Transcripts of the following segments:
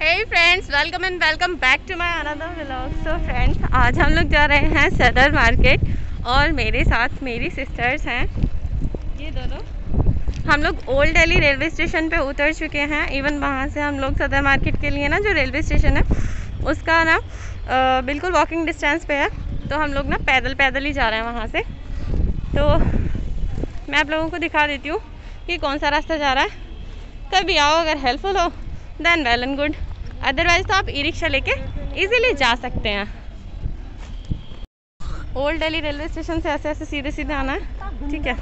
Hey friends, welcome and welcome back to my another vlog. So friends, आज हम लोग जा रहे हैं सदर मार्केट और मेरे साथ मेरी सिस्टर्स हैं, ये दोनों। हम लोग ओल्ड दिल्ली रेलवे स्टेशन पे उतर चुके हैं। इवन वहाँ से हम लोग सदर मार्केट के लिए ना, जो रेलवे स्टेशन है उसका ना बिल्कुल वॉकिंग डिस्टेंस पे है। तो हम लोग ना पैदल ही जा रहे हैं वहाँ से। तो मैं आप लोगों को दिखा देती हूँ कि कौन सा रास्ता जा रहा है। कभी आओ, अगर हेल्पफुल हो then well and good, otherwise तो आप ई रिक्शा लेके इजीली जा सकते हैं। ओल्ड दिल्ली रेलवे स्टेशन से ऐसे सीधे सीधे आना है, ठीक है।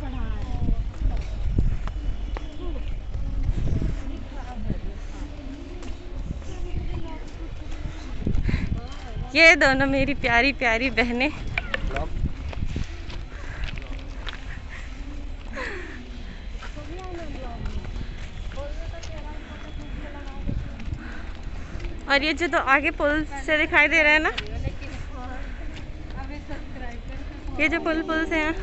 ये दोनों मेरी प्यारी प्यारी बहनें। और ये जो तो आगे पुल से दिखाई दे रहा है ना, ये जो पुल से हैं,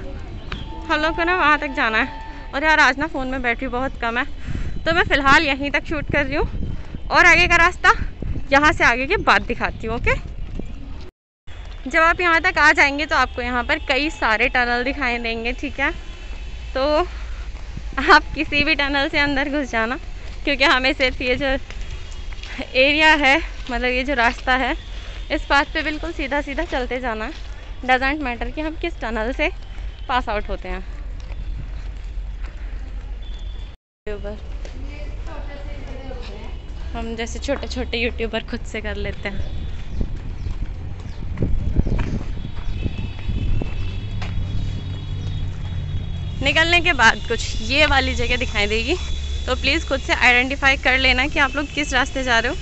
हम लोग को ना वहाँ तक जाना है। और यार आज ना फ़ोन में बैटरी बहुत कम है, तो मैं फ़िलहाल यहीं तक शूट कर रही हूँ और आगे का रास्ता यहाँ से आगे के बाद दिखाती हूँ। ओके, जब आप यहाँ तक आ जाएंगे तो आपको यहाँ पर कई सारे टनल दिखाई देंगे, ठीक है। तो आप किसी भी टनल से अंदर घुस जाना, क्योंकि हमें सिर्फ ये जो एरिया है, मतलब ये जो रास्ता है, इस पाथ पे बिल्कुल सीधा सीधा चलते जाना है। डजेंट मैटर कि हम किस टनल से पास आउट होते हैं। हम जैसे छोटे छोटे यूट्यूबर खुद से कर लेते हैं। निकलने के बाद कुछ ये वाली जगह दिखाई देगी, तो प्लीज़ खुद से आइडेंटिफाई कर लेना कि आप लोग किस रास्ते जा रहे हो।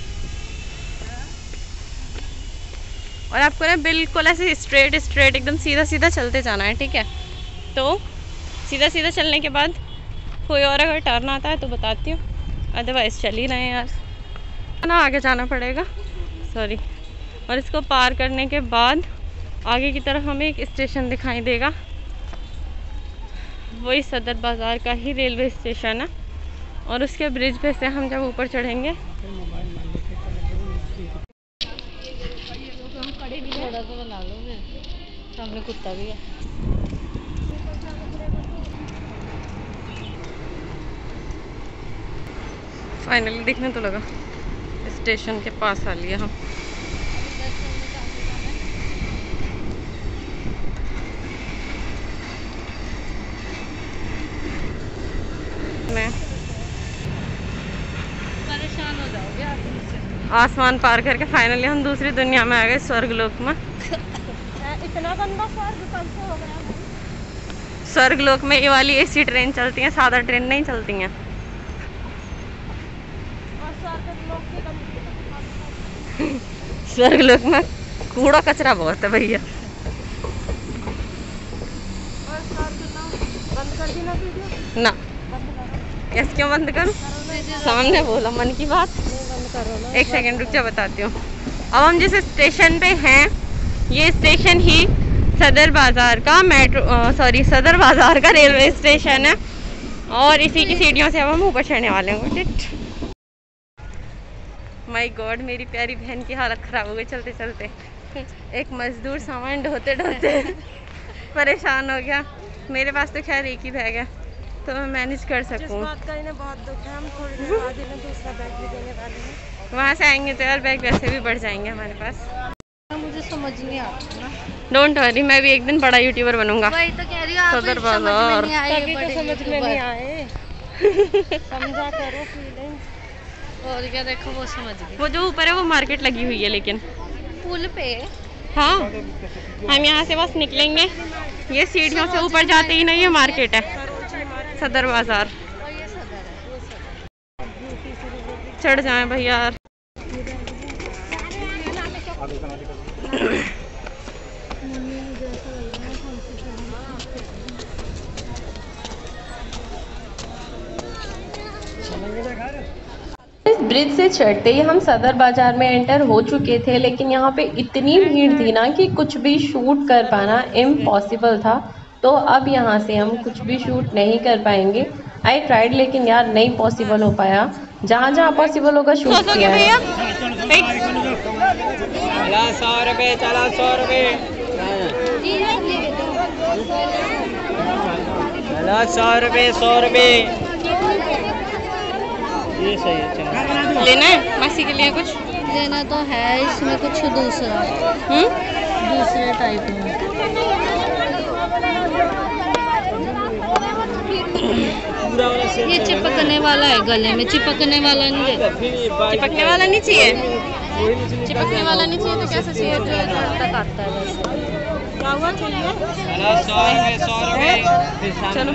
और आपको ना बिल्कुल ऐसे स्ट्रेट एकदम सीधा सीधा चलते जाना है, ठीक है। तो सीधा सीधा चलने के बाद कोई और अगर टर्न आता है तो बताती हूँ, अदरवाइज चल ही रहे हैं यार ना, आगे जाना पड़ेगा, सॉरी। और इसको पार करने के बाद आगे की तरफ हमें एक स्टेशन दिखाई देगा, वही सदर बाज़ार का ही रेलवे स्टेशन है। और उसके ब्रिज पे से हम जब ऊपर चढ़ेंगे, थोड़ा तो बना लो, सामने कुत्ता भी है। फाइनली दिखने तो लगा, स्टेशन के पास आ लिया हम। मैं परेशान हो जाओगे आप मुझसे। आसमान पार करके फाइनली हम दूसरी दुनिया में आ गए, स्वर्गलोक में। इतना गंदा स्वर्ग कब से हो गया? स्वर्गलोक में ये वाली एसी ट्रेन चलती है, सादा ट्रेन नहीं चलती हैं। और स्वर्गलोक के स्वर्गलोक में कूड़ा कचरा बहुत है भैया। और बंद कर दी ना वीडियो? ना, कैसे क्यों बंद करूँ? सामने बोला मन की बात। बंद करो ना। एक सेकंड रुक जा, बताती हूँ। अब हम जिस स्टेशन पे हैं, ये स्टेशन ही सदर बाज़ार का सदर बाज़ार का रेलवे स्टेशन है। और इसी की सीढ़ियों से अब हम ऊपर चढ़ने वाले हैं। माय गॉड, मेरी प्यारी बहन की हालत ख़राब हो गई चलते चलते। एक मजदूर सामान ढोते ढोते परेशान हो गया। मेरे पास तो खैर एक ही बैग है, तो मैं मैनेज कर सकूँ। जिस बात का इन्हें बहुत दुख है, हम थोड़ी देर बाद इन्हें दूसरा बैग भी देने वाले हैं। वहाँ से आएंगे तो यार बैग वैसे भी बढ़ जाएंगे हमारे पास। मुझे समझ नहीं आता ना। डोंट वरी, मैं भी एक दिन बड़ा यूट्यूबर बनूंगा। वही तो कह रही हूँ, आप सदर समझ में बाज़ार। नहीं आए, तभी तो समझ में नहीं आए। समझा करो फीलिंग्स। और क्या, देखो वो समझ गई। वो जो ऊपर है वो मार्केट लगी हुई है, लेकिन पुल पे। हाँ, हम यहाँ से बस निकलेंगे, ये सीढ़ियों से ऊपर जाते ही नहीं, ये मार्केट है सदर बाज़ार। और ये सदर है, ये सदर। चढ़ जाएं भैया। इस ब्रिज से चढ़ते ही हम सदर बाजार में एंटर हो चुके थे, लेकिन यहाँ पे इतनी भीड़ थी ना कि कुछ भी शूट कर पाना इम्पॉसिबल था। तो अब यहाँ से हम कुछ भी शूट नहीं कर पाएंगे। आई ट्राइड, लेकिन यार नहीं पॉसिबल हो पाया। जहाँ जहाँ पॉसिबल होगा शूट किया है। फिक्स। चला 100 रुपये, चला 100 रुपये, चला 100 रुपये, 100 रुपये। ये सही है, चलो। लेना है मासी के लिए कुछ? लेना तो है, इसमें कुछ दूसरा दूसरे टाइप में। ये चिपकने वाला है, गले में चिपकने वाला नहीं है। चिपकने वाला नहीं चाहिए? चिपकने वाला नहीं चाहिए तो कैसे चाहिए? जो तक आता है वैसे। क्या हुआ? चलिए चला 100 रुपये, 100 रुपये। चलो।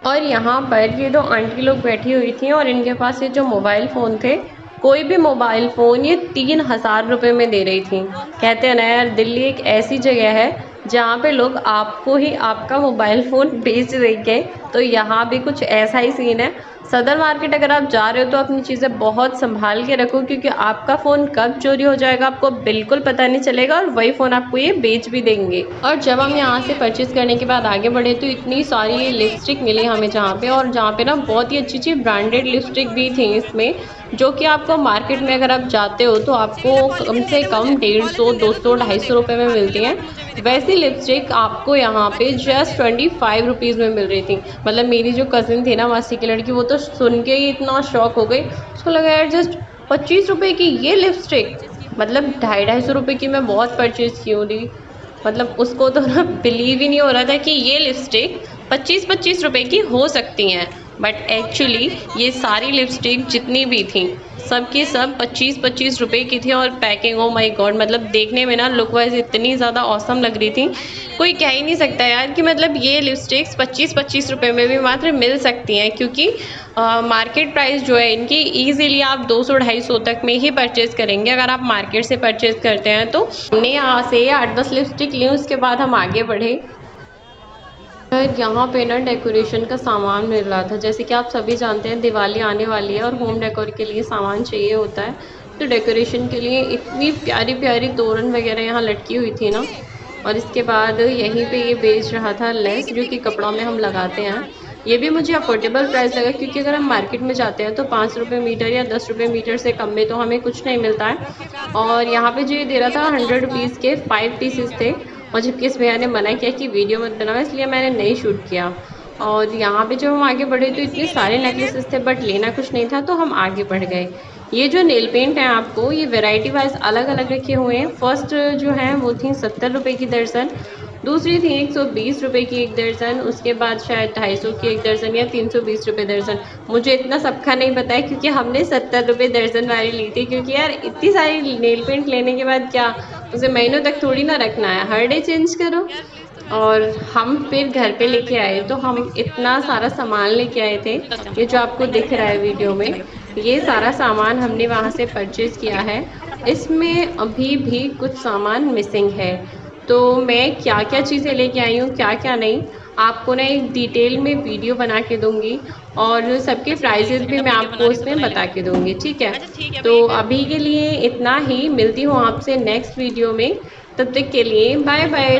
और यहाँ पर ये दो आंटी लोग बैठी हुई थी और इनके पास ये जो मोबाइल फ़ोन थे, कोई भी मोबाइल फ़ोन ये 3000 रुपये में दे रही थी। कहते हैं ना यार, दिल्ली एक ऐसी जगह है जहाँ पे लोग आपको ही आपका मोबाइल फ़ोन बेच देंगे। तो यहाँ भी कुछ ऐसा ही सीन है। सदर मार्केट अगर आप जा रहे हो तो अपनी चीज़ें बहुत संभाल के रखो, क्योंकि आपका फ़ोन कब चोरी हो जाएगा आपको बिल्कुल पता नहीं चलेगा, और वही फ़ोन आपको ये बेच भी देंगे। और जब हम यहाँ से परचेज़ करने के बाद आगे बढ़े तो इतनी सारी लिपस्टिक मिली हमें जहाँ पे, और जहाँ पे ना बहुत ही अच्छी ब्रांडेड लिपस्टिक भी थी इसमें, जो कि आपको मार्केट में अगर आप जाते हो तो आपको कम से कम 150, 200, 250 रुपये में मिलती हैं। वैसी लिपस्टिक आपको यहाँ पे जस्ट 25 रुपीज़ में मिल रही थी। मतलब मेरी जो कज़िन थी ना, मासी की लड़की, वो तो सुन के ही इतना शॉक हो गई। उसको लगा यार जस्ट 25 रुपये की ये लिपस्टिक, मतलब 250 रुपये की मैं बहुत परचेज़ की होगी। मतलब उसको तो ना बिलीव ही नहीं हो रहा था कि ये लिपस्टिक 25 रुपये की हो सकती हैं। बट एक्चुअली ये सारी लिपस्टिक जितनी भी थी सब की सब 25 रुपये की थी। और पैकिंग, ओ माय गॉड, मतलब देखने में ना लुक वाइज इतनी ज़्यादा ऑसम लग रही थी। कोई कह ही नहीं सकता यार कि मतलब ये लिपस्टिक्स 25 रुपये में भी मात्र मिल सकती हैं, क्योंकि मार्केट प्राइस जो है इनकी ईज़िली आप 200-250 तक में ही परचेज़ करेंगे अगर आप मार्केट से परचेज़ करते हैं। तो हमने यहाँ से 8-10 लिपस्टिक ली, उसके बाद हम आगे बढ़े। यहाँ पे ना डेकोरेशन का सामान मिल रहा था। जैसे कि आप सभी जानते हैं दिवाली आने वाली है और होम डेकोर के लिए सामान चाहिए होता है। तो डेकोरेशन के लिए इतनी प्यारी प्यारी तोरण वगैरह यहाँ लटकी हुई थी ना। और इसके बाद यहीं पे ये बेच रहा था लेस, जो कि कपड़ों में हम लगाते हैं। ये भी मुझे अफोर्डेबल प्राइस लगा, क्योंकि अगर हम मार्केट में जाते हैं तो 5 रुपये मीटर या 10 रुपये मीटर से कम में तो हमें कुछ नहीं मिलता है। और यहाँ पे जो ये दे रहा था 100 रुपीज़ के 5 पीसेस थे। और जबकि इस भैया ने मना किया कि वीडियो मत बनाओ, इसलिए मैंने नहीं शूट किया। और यहाँ पे जब हम आगे बढ़े तो इतने सारे नेकलेसेस थे, बट लेना कुछ नहीं था तो हम आगे बढ़ गए। ये जो नेल पेंट है आपको ये वैरायटी वाइज अलग अलग रखे हुए हैं। फर्स्ट जो है वो थी 70 रुपये की दर्जन, दूसरी थी 120 रुपये की एक दर्जन, उसके बाद शायद 250 की एक दर्जन या 320 रुपये दर्जन। मुझे इतना सबका नहीं पता है, क्योंकि हमने 70 रुपये दर्जन वाली ली थी। क्योंकि यार इतनी सारी नेल पेंट लेने के बाद क्या उसे महीनों तक थोड़ी ना रखना है, हर डे चेंज करो। और हम फिर घर पे लेके आए तो हम इतना सारा सामान लेके आए थे। ये जो आपको दिख रहा है वीडियो में, ये सारा सामान हमने वहाँ से परचेज़ किया है। इसमें अभी भी कुछ सामान मिसिंग है, तो मैं क्या क्या चीज़ें लेके आई हूँ क्या क्या नहीं, आपको ना एक डिटेल में वीडियो बना के दूँगी, और सबके प्राइजेस भी मैं आपको उसमें बता के दूँगी, ठीक है। तो अभी के लिए इतना ही, मिलती हूँ आपसे नेक्स्ट वीडियो में। तब तक के लिए बाय बाय।